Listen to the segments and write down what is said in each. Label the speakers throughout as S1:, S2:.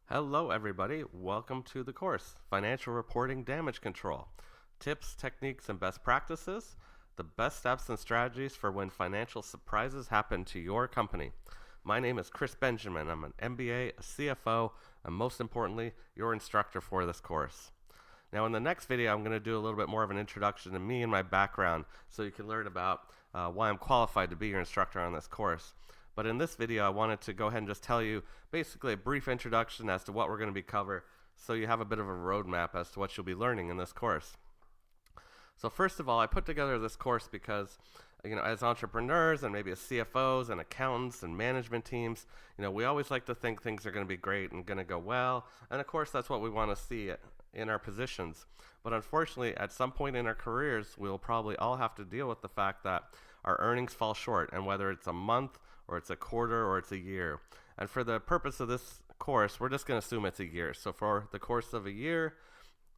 S1: Hello, everybody. Welcome to the course Financial Reporting Damage Control. Tips, techniques, and best practices. The best steps and strategies for when financial surprises happen to your company. My name is Chris Benjamin. I'm an MBA, a CFO, and most importantly, your instructor for this course. Now, in the next video, I'm going to do a little bit more of an introduction to me and my background so you can learn about why I'm qualified to be your instructor on this course. But in this video, I wanted to go ahead and just tell you basically a brief introduction as to what we're going to be covering so you have a bit of a roadmap as to what you'll be learning in this course. So first of all, I put together this course because as entrepreneurs and maybe as CFOs and accountants and management teams, we always like to think things are going to be great and going to go well. And of course, that's what we want to see in our positions. But unfortunately, at some point in our careers, we'll probably all have to deal with the fact that our earnings fall short, and whether it's a month or it's a quarter or it's a year. And for the purpose of this course, we're just going to assume it's a year. So for the course of a year,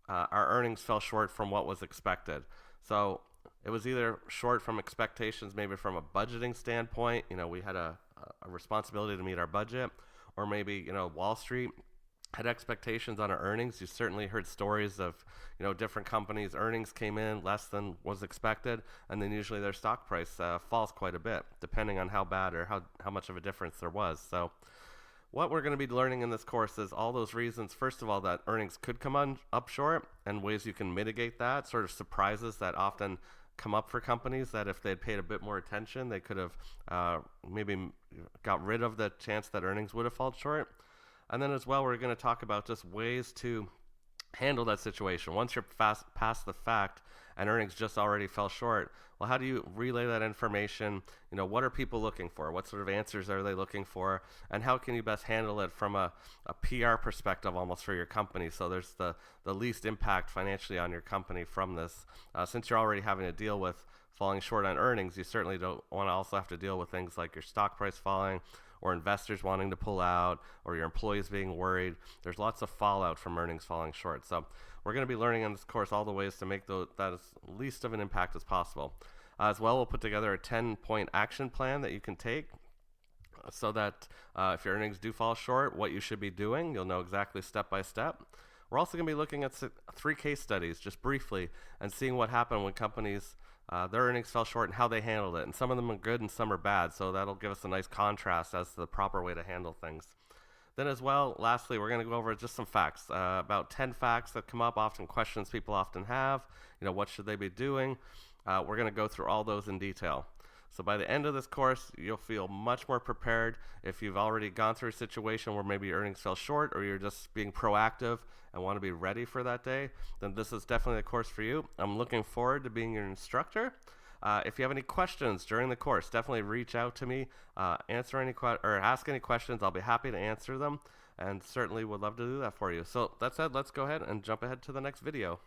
S1: our earnings fell short from what was expected. So it was either short from expectations, maybe from a budgeting standpoint, we had a responsibility to meet our budget, or maybe, Wall Street had expectations on our earnings. You certainly heard stories of, different companies' earnings came in less than was expected, and then usually their stock price falls quite a bit, depending on how bad or how much of a difference there was. So what we're going to be learning in this course is all those reasons, first of all, that earnings could come up short and ways you can mitigate that, sort of surprises that often come up for companies that if they'd paid a bit more attention, they could have maybe got rid of the chance that earnings would have fallen short. And then as well, we're going to talk about just ways to handle that situation. Once you're past the fact and earnings just already fell short, well, how do you relay that information? What are people looking for? What sort of answers are they looking for? And how can you best handle it from a PR perspective almost for your company, so there's the least impact financially on your company from this? Since you're already having to deal with falling short on earnings, you certainly don't want to also have to deal with things like your stock price falling, or investors wanting to pull out, or your employees being worried. There's lots of fallout from earnings falling short. So we're going to be learning in this course all the ways to make that as least of an impact as possible. As well, we'll put together a 10-point action plan that you can take so that if your earnings do fall short, what you should be doing, you'll know exactly step by step. We're also going to be looking at 3 case studies just briefly and seeing what happened when companies their earnings fell short and how they handled it. And some of them are good and some are bad, so that'll give us a nice contrast as to the proper way to handle things. Then as well, lastly, we're going to go over just some facts, about 10 facts that come up, often questions people often have. What should they be doing? We're going to go through all those in detail. So by the end of this course, you'll feel much more prepared. If you've already gone through a situation where maybe your earnings fell short, or you're just being proactive and want to be ready for that day, then this is definitely the course for you. I'm looking forward to being your instructor. If you have any questions during the course, definitely reach out to me, ask any questions. I'll be happy to answer them, and certainly would love to do that for you. So that said, let's go ahead and jump ahead to the next video.